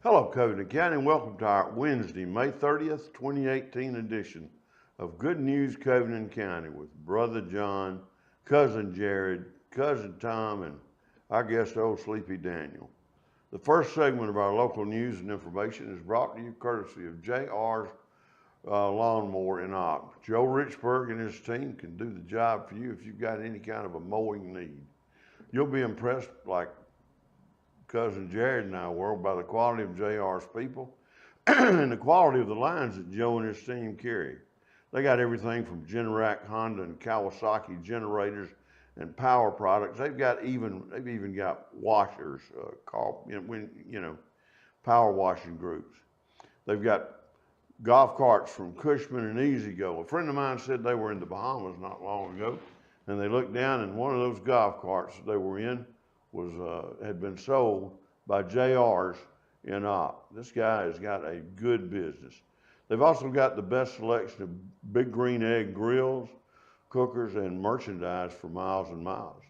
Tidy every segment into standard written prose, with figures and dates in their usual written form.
Hello, Covington County, and welcome to our Wednesday, May 30th, 2018 edition of Good News Covington County with Brother John, Cousin Jared, Cousin Tom, and our guest, old Sleepy Daniel. The first segment of our local news and information is brought to you courtesy of J.R.'s Lawnmower in Ock. Joe Richburg and his team can do the job for you if you've got any kind of a mowing need. You'll be impressed, like Cousin Jared and I were, by the quality of JR's people and the quality of the lines that Joe and his team carry. They got everything from Generac, Honda, and Kawasaki generators and power products. They've even got washers, power washing groups. They've got golf carts from Cushman and E-Z-Go. A friend of mine said they were in the Bahamas not long ago, and they looked down, and one of those golf carts that they were in had been sold by JR's in Ock. This guy has got a good business. They've also got the best selection of big green egg grills, cookers, and merchandise for miles and miles.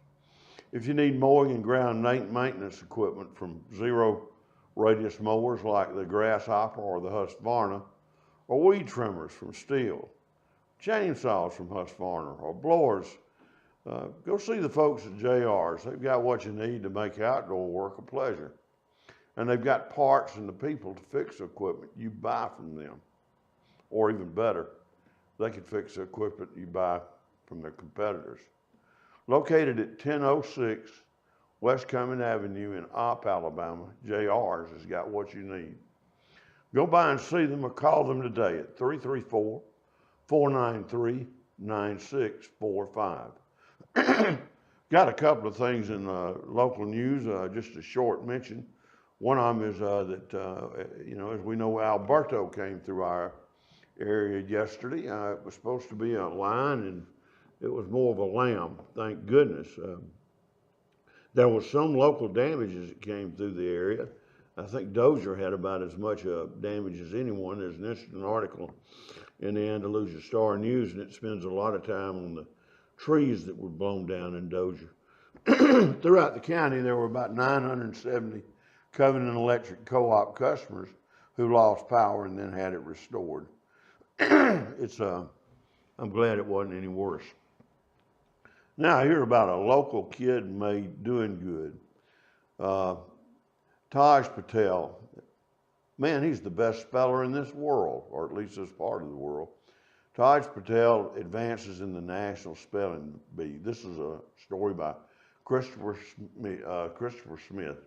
If you need mowing and ground maintenance equipment, from zero radius mowers like the Grasshopper or the Husqvarna, or weed trimmers from Steel, chainsaws from Husqvarna, or blowers, go see the folks at JR's. They've got what you need to make outdoor work a pleasure. And they've got parts and the people to fix the equipment you buy from them. Or even better, they can fix the equipment you buy from their competitors. Located at 1006 West Cumming Avenue in Opp, Alabama, JR's has got what you need. Go by and see them or call them today at 334-493-9645. Got a couple of things in local news, just a short mention. One of them is that, as we know, Alberto came through our area yesterday. It was supposed to be a lion, and it was more of a lamb, thank goodness. There was some local damage as it came through the area. I think Dozier had about as much damage as anyone. There's an interesting article in the Andalusia News, and it spends a lot of time on the trees that were blown down in Dozier. Throughout the county, there were about 970 Covington Electric Co-op customers who lost power and then had it restored. I'm glad it wasn't any worse. Now I hear about a local kid doing good. Taj Patel, man, he's the best speller in this world, or at least this part of the world. Taj Patel advances in the National Spelling Bee. This is a story by Christopher Smith.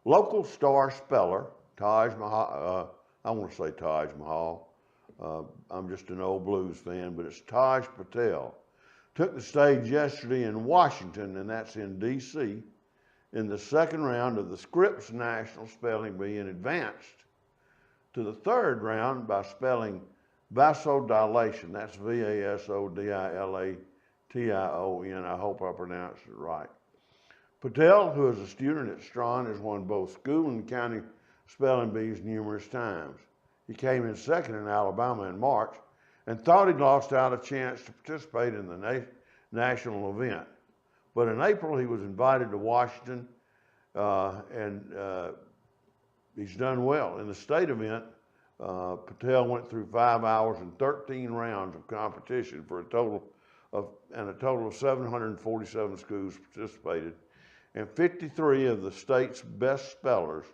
Local star speller Taj Mahal, I want to say Taj Mahal. I'm just an old blues fan, but it's Taj Patel. Took the stage yesterday in Washington, and that's in D.C., in the second round of the Scripps National Spelling Bee, and advanced to the third round by spelling vasodilation. That's Vasodilatation. I hope I pronounced it right. Patel, who is a student at Strawn, has won both school and county spelling bees numerous times. He came in second in Alabama in March and thought he'd lost out a chance to participate in the national event. But in April, he was invited to Washington, and he's done well. In the state event, Patel went through 5 hours and 13 rounds of competition for a total of 747 schools participated, and 53 of the state's best spellers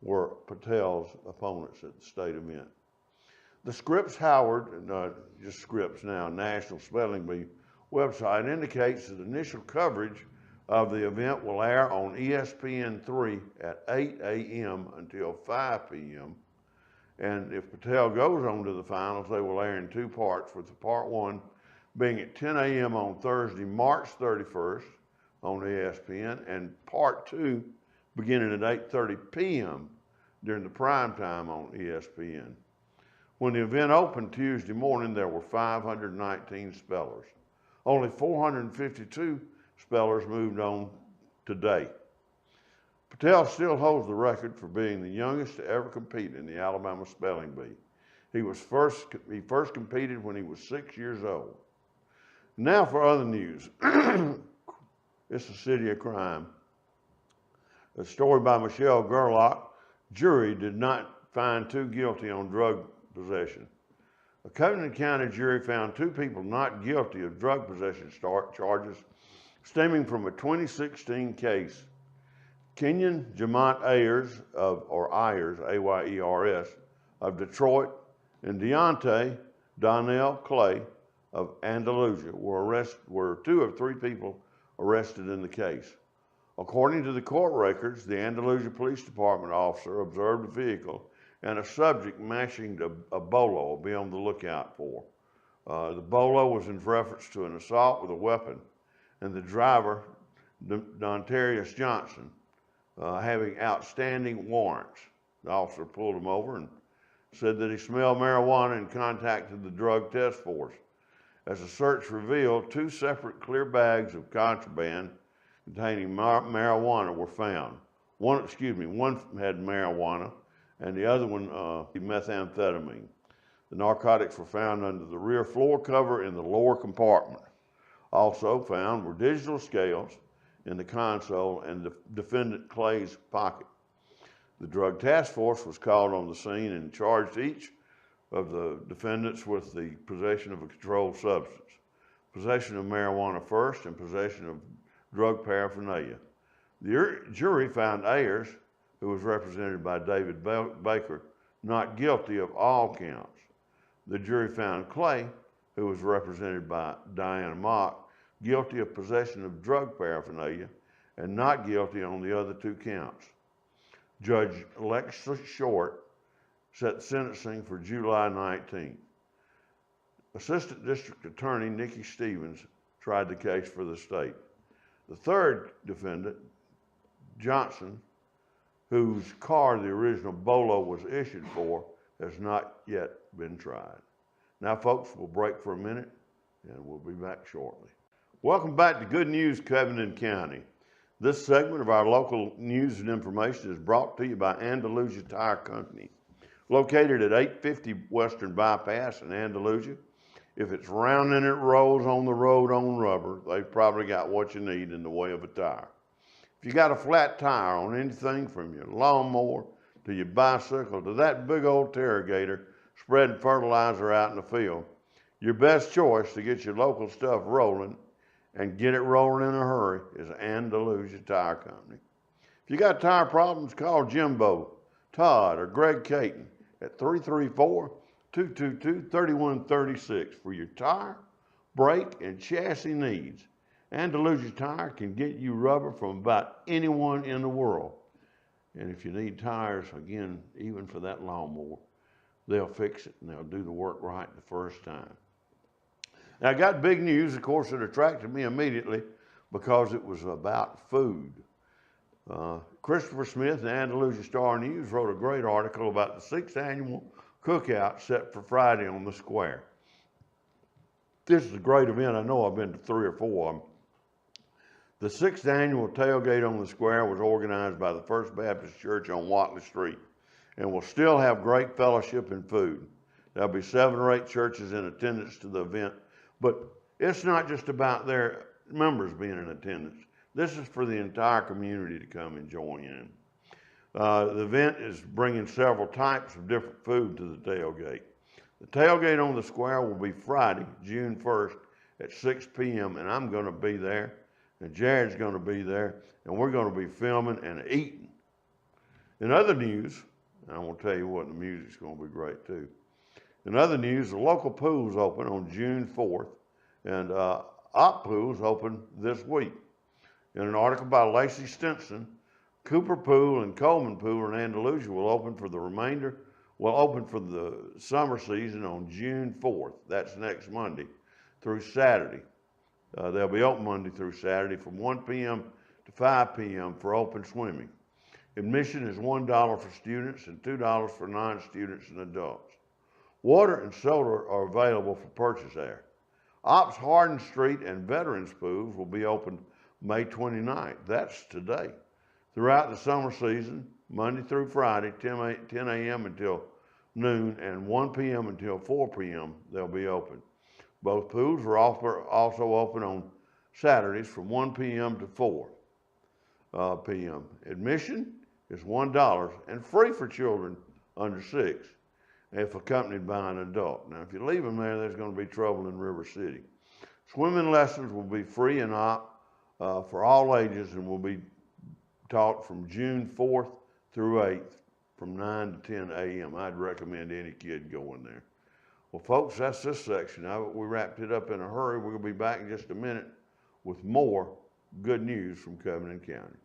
were Patel's opponents at the state event. The Scripps National Spelling Bee website indicates that initial coverage of the event will air on ESPN3 at 8 a.m. until 5 p.m. And if Patel goes on to the finals, they will air in two parts, with the part one being at 10 a.m. on Thursday, March 31st on ESPN, and part two beginning at 8:30 p.m. during the prime time on ESPN. When the event opened Tuesday morning, there were 519 spellers. Only 452 spellers moved on today. Patel still holds the record for being the youngest to ever compete in the Alabama Spelling Bee. He first competed when he was 6 years old. Now for other news. It's a city of crime. A story by Michelle Gerlach. jury did not find 2 guilty on drug possession. A Covington County jury found 2 people not guilty of drug possession charges stemming from a 2016 case. Kenyon Jamont Ayers, Ayers, of Detroit, and Deontay Donnell Clay of Andalusia were 2 of 3 people arrested in the case. According to the court records, the Andalusia Police Department officer observed a vehicle and a subject matching a bolo. Be on the lookout for. The bolo was in reference to an assault with a weapon, and the driver, Dontarius Johnson, having outstanding warrants. The officer pulled him over and said that he smelled marijuana and contacted the drug task force. As the search revealed, 2 separate clear bags of contraband containing marijuana were found. One had marijuana, and the other one methamphetamine. The narcotics were found under the rear floor cover in the lower compartment. Also found were digital scales in the console and the defendant Clay's pocket. The drug task force was called on the scene and charged each of the defendants with the possession of a controlled substance, possession of marijuana first, and possession of drug paraphernalia. The jury found Ayers, who was represented by David Baker, not guilty of all counts. The jury found Clay, who was represented by Diana Mock, guilty of possession of drug paraphernalia and not guilty on the other 2 counts. Judge Alexa Short set sentencing for July 19th. Assistant District Attorney Nikki Stevens tried the case for the state. The 3rd defendant, Johnson, whose car the original bolo was issued for, has not yet been tried. Now, folks, we'll break for a minute, and we'll be back shortly. Welcome back to Good News Covington County. This segment of our local news and information is brought to you by Andalusia Tire Company, located at 850 Western Bypass in Andalusia. If it's round and it rolls on the road on rubber, they've probably got what you need in the way of a tire. If you got a flat tire on anything from your lawnmower to your bicycle to that big old Terragator spreading fertilizer out in the field, your best choice to get your local stuff rolling and get it rolling in a hurry is Andalusia Tire Company. If you got tire problems, call Jimbo, Todd, or Greg Caton at 334-222-3136 for your tire, brake, and chassis needs. Andalusia Tire can get you rubber from about anyone in the world. And if you need tires, again, even for that lawnmower, they'll fix it and they'll do the work right the first time. Now, I got big news, of course, that attracted me immediately because it was about food. Christopher Smith in Andalusia Star News wrote a great article about the 6th annual cookout set for Friday on the square. This is a great event. I know I've been to 3 or 4 of them. The 6th annual tailgate on the square was organized by the First Baptist Church on Watley Street and will still have great fellowship and food. There'll be 7 or 8 churches in attendance to the event, but it's not just about their members being in attendance. This is for the entire community to come and join in. The event is bringing several types of different food to the tailgate. The tailgate on the square will be Friday, June 1st at 6 p.m. and I'm going to be there, and Jared's going to be there, and we're going to be filming and eating. In other news, and I'm going to tell you what, the music's going to be great too. In other news, the local pool's open on June 4th, and op pools open this week. In an article by Lacey Stinson, Cooper Pool and Coleman Pool in Andalusia will open for the summer season on June 4th. That's next Monday through Saturday. They'll be open Monday through Saturday from 1 p.m. to 5 p.m. for open swimming. Admission is $1 for students and $2 for non-students and adults. Water and soda are available for purchase there. Ops Hardin Street and Veterans Pools will be open May 29th. That's today. Throughout the summer season, Monday through Friday, 10 a.m. until noon and 1 p.m. until 4 p.m. they'll be open. Both pools are also open on Saturdays from 1 p.m. to 4 p.m. Admission is $1 and free for children under 6 if accompanied by an adult. Now, if you leave them there, there's going to be trouble in River City. Swimming lessons will be free and op for all ages and will be taught from June 4th through 8th from 9 to 10 a.m. I'd recommend any kid going there. Well, folks, that's this section of it. We wrapped it up in a hurry. We're going to be back in just a minute with more good news from Covington County.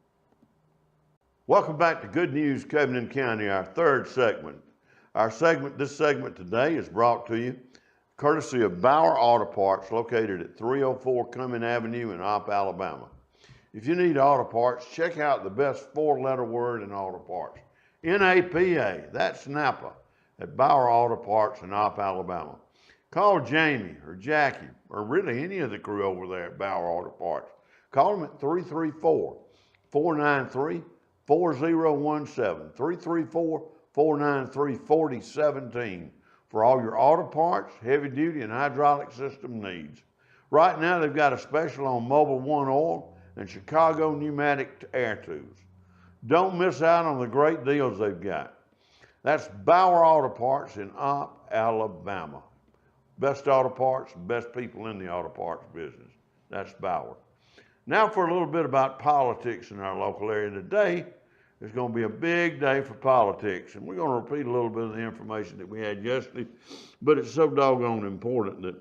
Welcome back to Good News Covington County, our third segment. This segment today is brought to you courtesy of Bauer Auto Parts, located at 304 Cumming Avenue in Opp, Alabama. If you need auto parts, check out the best 4-letter word in auto parts. N-A-P-A, that's Napa, at Bauer Auto Parts in Opp, Alabama. Call Jamie or Jackie, or really any of the crew over there at Bauer Auto Parts. Call them at 334-493-4017, 334-493-4017 for all your auto parts, heavy duty and hydraulic system needs. Right now they've got a special on Mobil 1 oil and Chicago pneumatic air tubes. Don't miss out on the great deals they've got. That's Bauer Auto Parts in Opp, Alabama. Best auto parts, best people in the auto parts business. That's Bauer. Now for a little bit about politics in our local area. Today is going to be a big day for politics, and we're going to repeat a little bit of the information that we had yesterday, but it's so doggone important that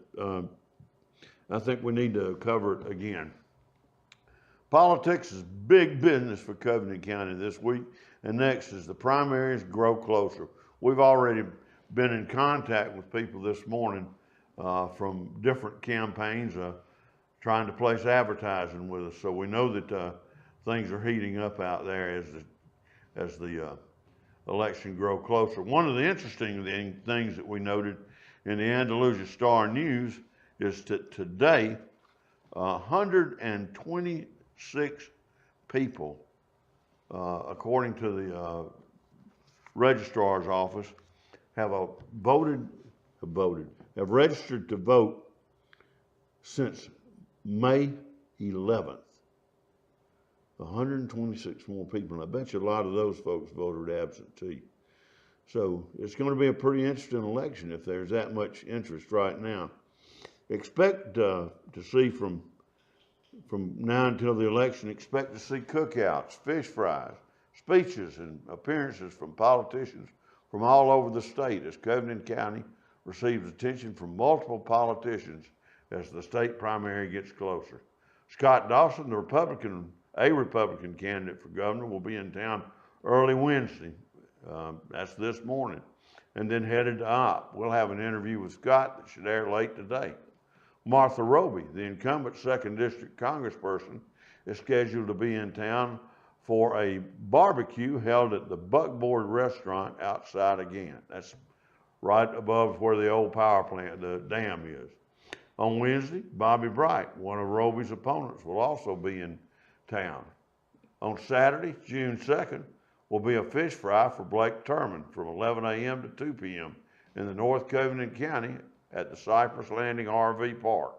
I think we need to cover it again. Politics is big business for Covington County this week, and next is the primaries grow closer. We've already been in contact with people this morning from different campaigns trying to place advertising with us, so we know that things are heating up out there as the election grow closer. One of the interesting things that we noted in the Andalusia Star News is that today 126 people, according to the registrar's office, have registered to vote since May 11th. 126 more people, and I bet you a lot of those folks voted absentee. So it's going to be a pretty interesting election if there's that much interest right now. Expect to see from now until the election, expect to see cookouts, fish fries, speeches, and appearances from politicians from all over the state as Covington County receives attention from multiple politicians as the state primary gets closer. Scott Dawson, a Republican candidate for governor, will be in town early Wednesday. That's this morning, and then headed to Opp. We'll have an interview with Scott that should air late today. Martha Roby, the incumbent 2nd District Congressperson, is scheduled to be in town for a barbecue held at the Buckboard Restaurant outside again. That's right above where the old power plant, the dam is. On Wednesday, Bobbi Bright, one of Roby's opponents, will also be in town. On Saturday, June 2nd, will be a fish fry for Blake Turman from 11 a.m. to 2 p.m. in the North Covington County at the Cypress Landing RV Park.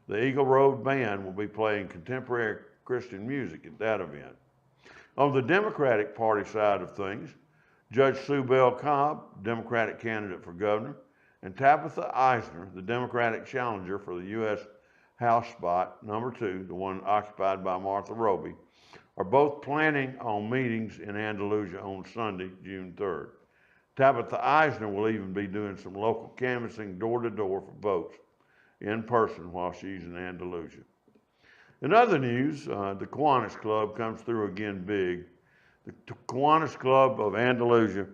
The Eagle Road Band will be playing contemporary Christian music at that event. On the Democratic Party side of things, Judge Sue Bell Cobb, Democratic candidate for governor, and Tabitha Eisner, the Democratic challenger for the U.S. House spot, number 2, the one occupied by Martha Roby, are both planning on meetings in Andalusia on Sunday, June 3rd. Tabitha Eisner will even be doing some local canvassing door-to-door for votes in person while she's in Andalusia. In other news, the Kiwanis Club comes through again big. The Kiwanis Club of Andalusia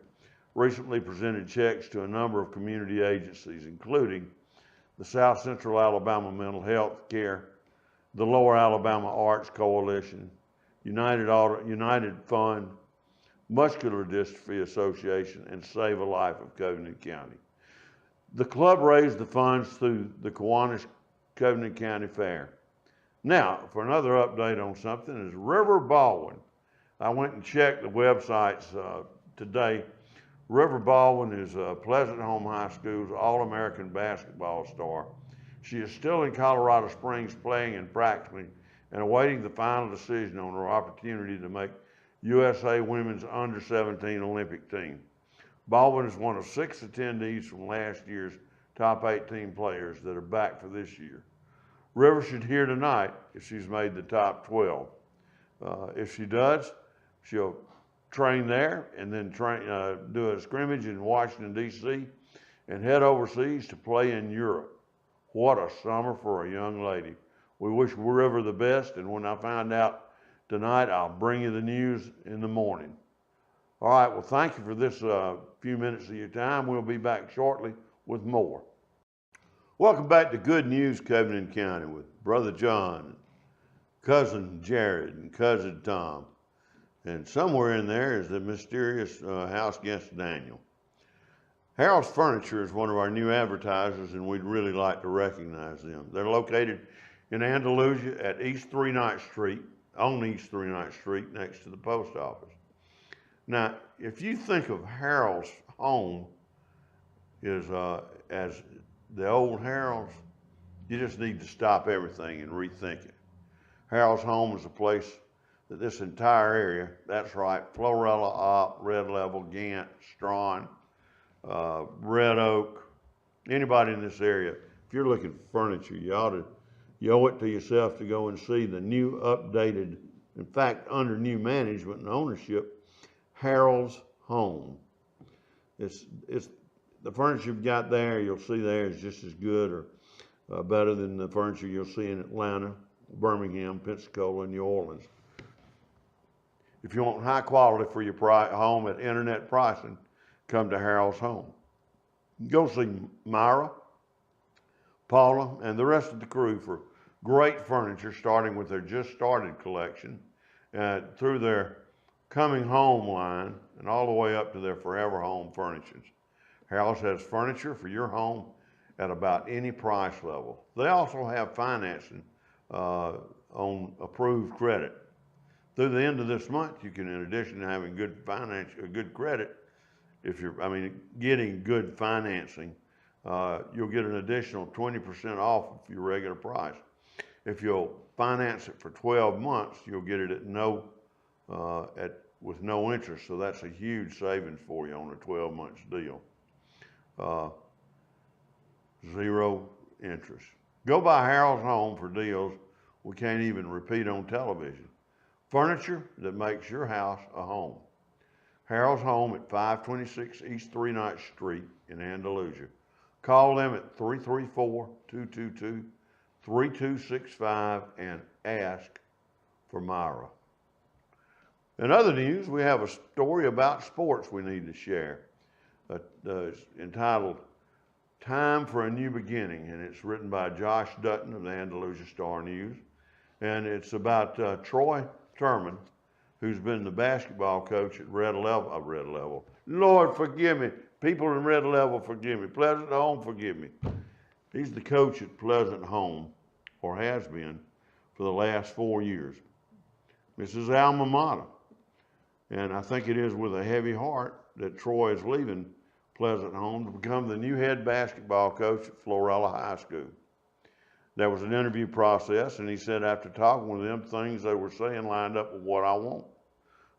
recently presented checks to a number of community agencies, including the South Central Alabama Mental Health Care, the Lower Alabama Arts Coalition, United Fund, Muscular Dystrophy Association, and Save a Life of Covington County. The club raised the funds through the Kiwanis Covington County Fair. Now, for another update on something is River Baldwin. I went and checked the websites today. River Baldwin is Pleasant Home High School's All-American basketball star. She is still in Colorado Springs playing and practicing and awaiting the final decision on her opportunity to make USA Women's Under-17 Olympic team. Baldwin is one of 6 attendees from last year's top 18 players that are back for this year. River should hear tonight if she's made the top 12. If she does, she'll train there and then do a scrimmage in Washington, D.C. and head overseas to play in Europe. What a summer for a young lady. We wish River the best, and when I find out tonight, I'll bring you the news in the morning. All right, well, thank you for this few minutes of your time. We'll be back shortly with more. Welcome back to Good News Covington County with Brother John, Cousin Jared, and Cousin Tom. And somewhere in there is the mysterious house guest Daniel. Harold's Furniture is one of our new advertisers, and we'd really like to recognize them. They're located in Andalusia at East 39th Street, on East 39th Street, next to the post office. Now, if you think of Harold's home as the old Harold's, you just need to stop everything and rethink it. Harold's home is a place that this entire area, that's right, Florella, Opp, Red Level, Gant, Strawn, Red Oak, anybody in this area, if you're looking for furniture, you owe it to yourself to go and see the new updated, in fact, under new management and ownership, Harold's Home. It's the furniture you've got there, you'll see there is just as good or better than the furniture you'll see in Atlanta, Birmingham, Pensacola, and New Orleans. If you want high quality for your home at internet pricing, come to Harold's Home. Go see Myra, Paula, and the rest of the crew for great furniture, starting with their Just Started collection, through their Coming Home line, and all the way up to their Forever Home furnishings. Harold's has furniture for your home at about any price level. They also have financing on approved credit. Through the end of this month, you can, in addition to having good credit, getting good financing, you'll get an additional 20% off of your regular price. If you'll finance it for 12 months, you'll get it with no interest. So that's a huge savings for you on a 12-month deal. 0 interest. Go by Harold's Home for deals we can't even repeat on television. Furniture that makes your house a home. Harold's Home at 526 East 39th Street in Andalusia. Call them at 334-222-3265 and ask for Myra. In other news, we have a story about sports we need to share. It's entitled Time for a New Beginning, and it's written by Josh Dutton of the Andalusia Star-News. And it's about Troy Turman, who's been the basketball coach at Red Level. Lord, forgive me. People in Red Level, forgive me. Pleasant Home, forgive me. He's the coach at Pleasant Home, or has been, for the last 4 years. This is alma mater. And I think it is with a heavy heart that Troy is leaving Pleasant Home to become the new head basketball coach at Florella High School. There was an interview process, and he said after talking with them, things they were saying lined up with what I want.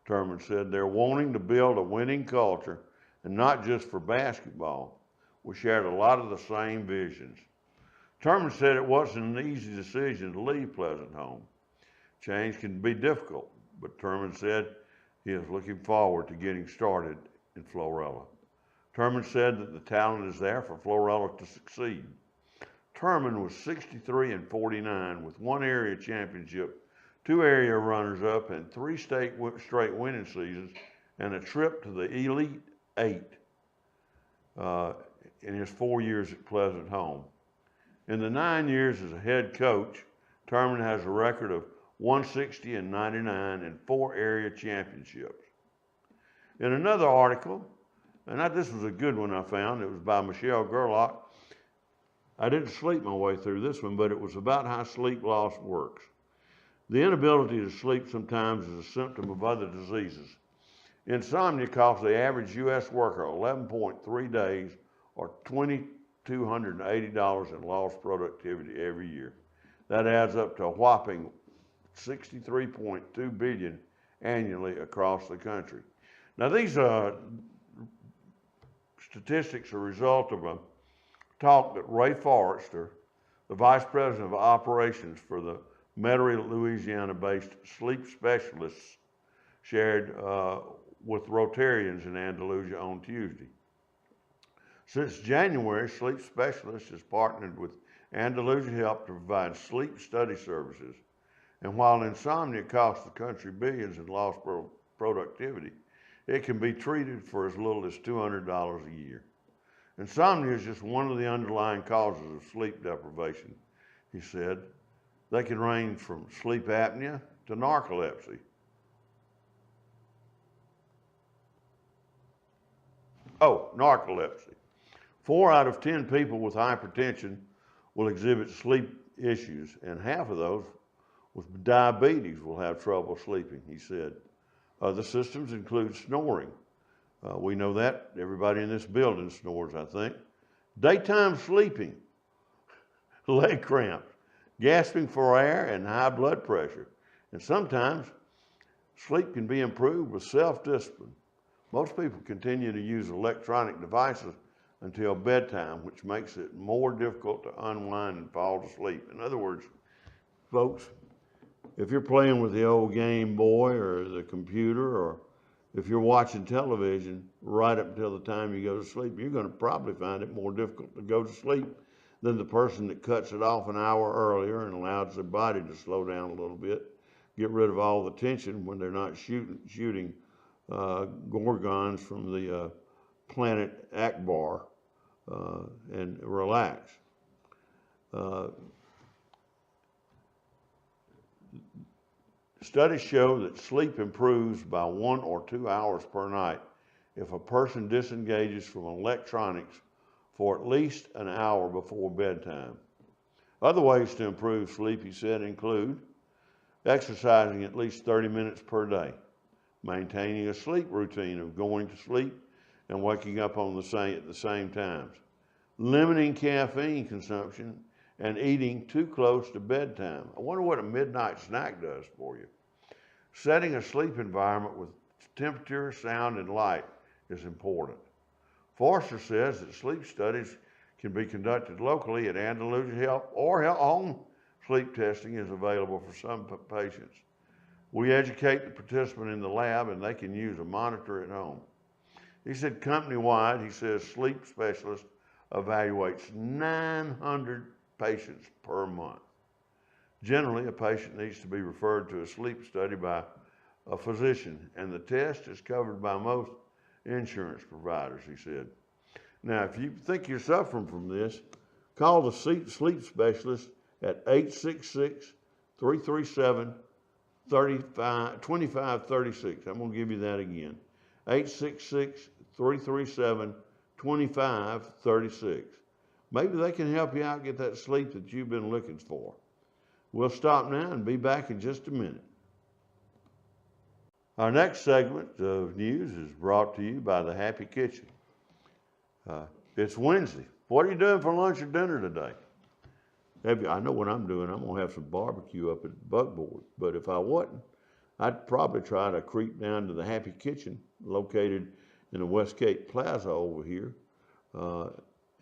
Turman said they're wanting to build a winning culture, and not just for basketball. We shared a lot of the same visions. Turman said it wasn't an easy decision to leave Pleasant Home. Change can be difficult, but Turman said he is looking forward to getting started in Florella. Turman said that the talent is there for Florella to succeed. Turman was 63-49 with 1 area championship, 2 area runners-up, and 3 straight winning seasons, and a trip to the Elite 8 in his 4 years at Pleasant Home. In the 9 years as a head coach, Turman has a record of 160-99 and 4 area championships. In another article, and this was a good one I found, it was by Michelle Gerlach. I didn't sleep my way through this one, but it was about how sleep loss works. The inability to sleep sometimes is a symptom of other diseases. Insomnia costs the average U.S. worker 11.3 days or $2,280 in lost productivity every year. That adds up to a whopping $63.2 billion annually across the country. Now these statistics are a result of a talk that Ray Forrester, the Vice President of Operations for the Metairie, Louisiana-based sleep specialists, shared with Rotarians in Andalusia on Tuesday. Since January, Sleep Specialists has partnered with Andalusia Health to provide sleep study services. And while insomnia costs the country billions in lost productivity, it can be treated for as little as $200 a year. Insomnia is just one of the underlying causes of sleep deprivation, he said. They can range from sleep apnea to narcolepsy. Oh, narcolepsy. 4 out of 10 people with hypertension will exhibit sleep issues, and half of those with diabetes will have trouble sleeping, he said. Other systems include snoring. We know that. Everybody in this building snores, I think. Daytime sleeping, leg cramps, gasping for air, and high blood pressure. And sometimes sleep can be improved with self-discipline. Most people continue to use electronic devices until bedtime, which makes it more difficult to unwind and fall to sleep. In other words, folks, if you're playing with the old Game Boy or the computer, or if you're watching television right up until the time you go to sleep, you're going to probably find it more difficult to go to sleep than the person that cuts it off an hour earlier and allows their body to slow down a little bit, get rid of all the tension when they're not shooting gorgons from the planet Akbar and relax. Studies show that sleep improves by 1 or 2 hours per night if a person disengages from electronics for at least an hour before bedtime. Other ways to improve sleep, he said, include exercising at least 30 minutes per day, maintaining a sleep routine of going to sleep and waking up at the same times, limiting caffeine consumption, and eating too close to bedtime. I wonder what a midnight snack does for you. Setting a sleep environment with temperature, sound, and light is important. Forrester says that sleep studies can be conducted locally at Andalusia Health, or home sleep testing is available for some patients. We educate the participant in the lab, and they can use a monitor at home. He said company-wide, he says sleep specialist evaluates 900 patients per month. Generally, a patient needs to be referred to a sleep study by a physician, and the test is covered by most insurance providers, he said. Now, if you think you're suffering from this, call the sleep specialist at 866-337-2536. I'm going to give you that again. 866-337-2536. Maybe they can help you out get that sleep that you've been looking for. We'll stop now and be back in just a minute. Our next segment of news is brought to you by the Happy Kitchen. It's Wednesday. What are you doing for lunch or dinner today? I know what I'm doing. I'm going to have some barbecue up at Buckboard. But if I wasn't, I'd probably try to creep down to the Happy Kitchen located in the Westgate Plaza over here on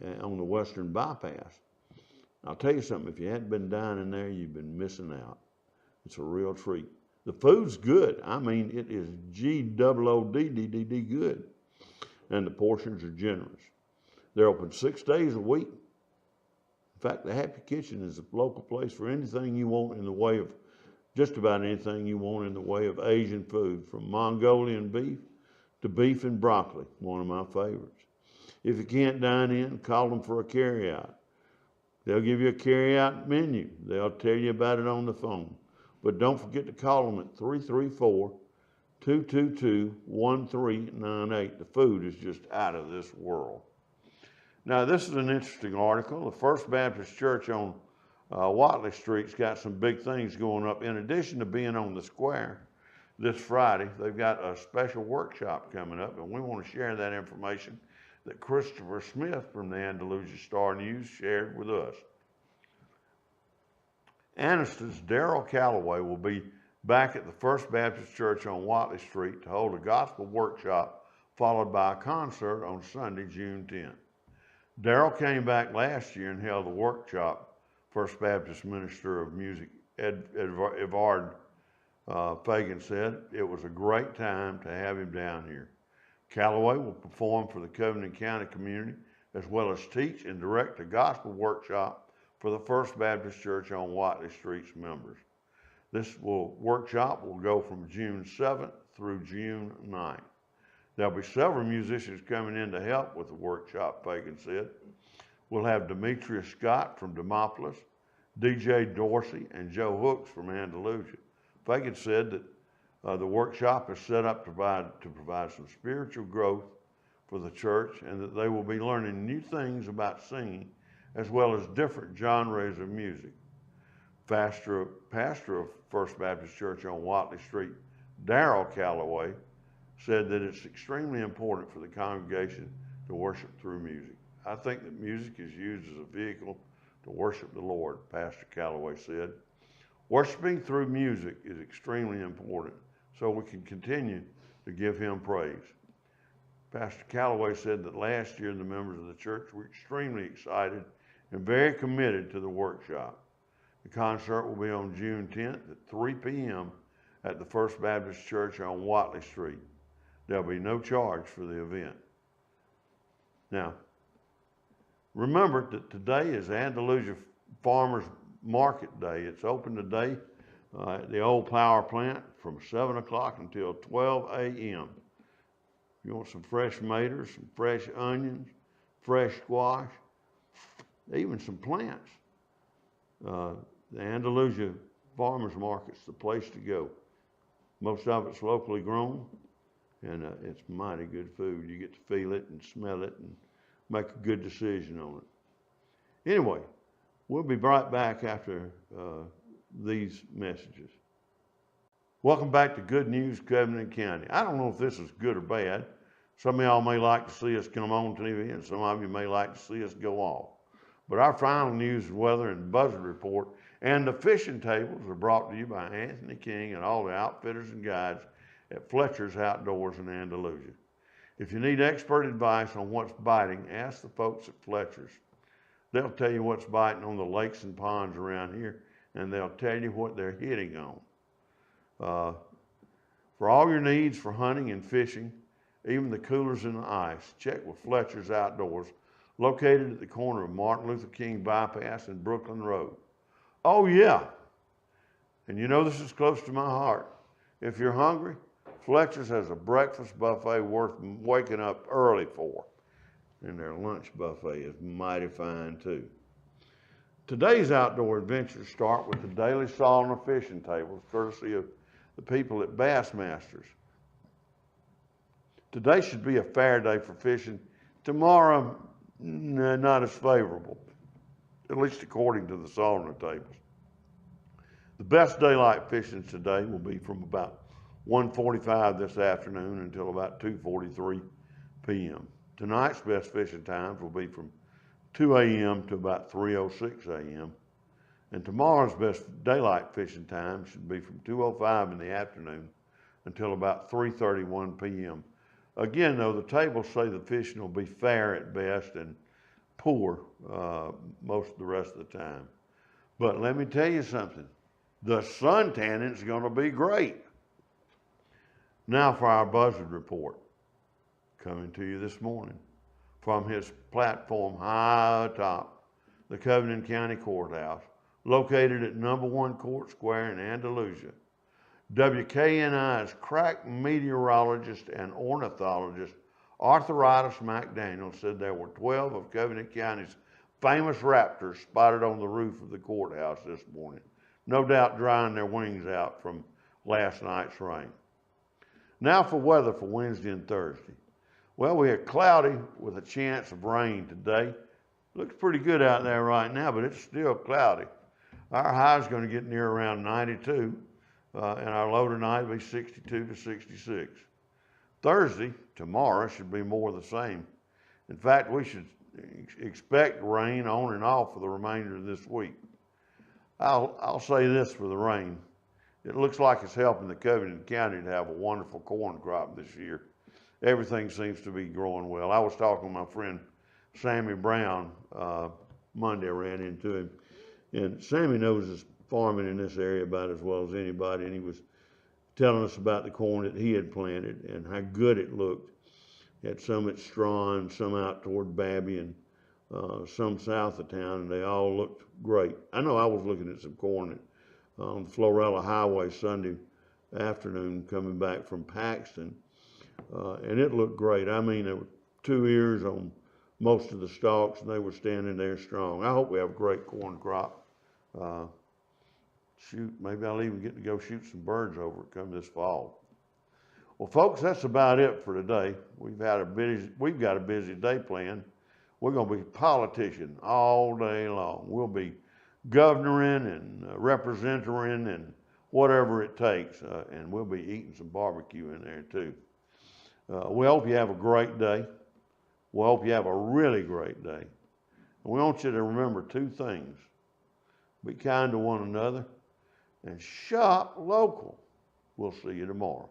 the Western Bypass. I'll tell you something, if you hadn't been dining there, you've been missing out. It's a real treat. The food's good. I mean, it is G-O-O-D-D-D-D good. And the portions are generous. They're open 6 days a week. In fact, the Happy Kitchen is a local place for anything you want in the way of, just about anything you want in the way of Asian food, from Mongolian beef to beef and broccoli, one of my favorites. If you can't dine in, call them for a carryout. They'll give you a carryout menu. They'll tell you about it on the phone. But don't forget to call them at 334-222-1398. The food is just out of this world. Now, this is an interesting article. The First Baptist Church on Watley Street's got some big things going up. In addition to being on the square this Friday, they've got a special workshop coming up, and we want to share that information that Christopher Smith from the Andalusia Star-News shared with us. Anastas Darrell Calloway will be back at the First Baptist Church on Watley Street to hold a gospel workshop followed by a concert on Sunday, June 10th. Darrell came back last year and held a workshop. First Baptist Minister of Music, Evard Fagan, said it was a great time to have him down here. Callaway will perform for the Covington County community as well as teach and direct a gospel workshop for the First Baptist Church on Watley Street's members. This workshop will go from June 7th through June 9th. There'll be several musicians coming in to help with the workshop, Fagan said. We'll have Demetrius Scott from Demopolis, DJ Dorsey, and Joe Hooks from Andalusia. Fagan said that the workshop is set up to provide some spiritual growth for the church, and that they will be learning new things about singing as well as different genres of music. Pastor of First Baptist Church on Watley Street, Darrell Callaway, said that it's extremely important for the congregation to worship through music. I think that music is used as a vehicle to worship the Lord, Pastor Callaway said. Worshiping through music is extremely important so we can continue to give him praise. Pastor Callaway said that last year the members of the church were extremely excited and very committed to the workshop. The concert will be on June 10th at 3 p.m. at the First Baptist Church on Watley Street. There'll be no charge for the event. Now, remember that today is Andalusia Farmers Market Day. It's open today at the old power plant from 7 o'clock until 12 a.m. You want some fresh tomatoes, some fresh onions, fresh squash, even some plants. The Andalusia Farmers Market's the place to go. Most of it's locally grown, and it's mighty good food. You get to feel it and smell it and make a good decision on it. Anyway, we'll be right back after these messages. Welcome back to Good News Covington County. I don't know if this is good or bad. Some of y'all may like to see us come on TV, and some of you may like to see us go off. But our final news, weather, and buzzard report and the fishing tables are brought to you by Anthony King and all the outfitters and guides at Fletcher's Outdoors in Andalusia. If you need expert advice on what's biting, ask the folks at Fletcher's. They'll tell you what's biting on the lakes and ponds around here, and they'll tell you what they're hitting on. For all your needs for hunting and fishing, even the coolers and the ice, check with Fletcher's Outdoors, located at the corner of Martin Luther King Bypass and Brooklyn Road. Oh yeah, and you know this is close to my heart. If you're hungry, Fletcher's has a breakfast buffet worth waking up early for. And their lunch buffet is mighty fine too. Today's outdoor adventures start with the daily salt and fishing tables, courtesy of the people at Bassmasters. Today should be a fair day for fishing. Tomorrow, not as favorable, at least according to the salt tables. The best daylight fishing today will be from about 1:45 this afternoon until about 2:43 p.m. Tonight's best fishing times will be from 2 a.m. to about 3:06 a.m. And tomorrow's best daylight fishing time should be from 2:05 in the afternoon until about 3:31 p.m. Again, though, the tables say the fishing will be fair at best and poor most of the rest of the time. But let me tell you something. The sun tanning is going to be great. Now for our buzzard report, coming to you this morning from his platform high atop the Covington County Courthouse, located at number 1 Court Square in Andalusia. WKNI's crack meteorologist and ornithologist Arthuritis McDaniel said there were 12 of Covington County's famous raptors spotted on the roof of the courthouse this morning, no doubt drying their wings out from last night's rain. Now for weather for Wednesday and Thursday. Well, we had cloudy with a chance of rain today. Looks pretty good out there right now, but it's still cloudy. Our high is going to get near around 92, and our low tonight will be 62 to 66. Thursday, tomorrow, should be more of the same. In fact, we should expect rain on and off for the remainder of this week. I'll say this for the rain. it looks like it's helping the Covington County to have a wonderful corn crop this year. Everything seems to be growing well. I was talking with my friend Sammy Brown Monday. I ran into him, and Sammy knows his farming in this area about as well as anybody, and he was telling us about the corn that he had planted and how good it looked. Had some at Strawn, some out toward Bobbi, and some south of town, and they all looked great. I know I was looking at some corn on Florella Highway Sunday afternoon coming back from Paxton, and it looked great. I mean, there were 2 ears on most of the stalks, and they were standing there strong. I hope we have a great corn crop. Shoot, maybe I'll even get to go shoot some birds over it come this fall. Well, folks, that's about it for today. We've got a busy day planned. We're going to be politician all day long. We'll be governoring and representing and whatever it takes, and we'll be eating some barbecue in there too. We hope you have a great day. We hope you have a really great day. And we want you to remember 2 things. Be kind to one another and shop local. We'll see you tomorrow.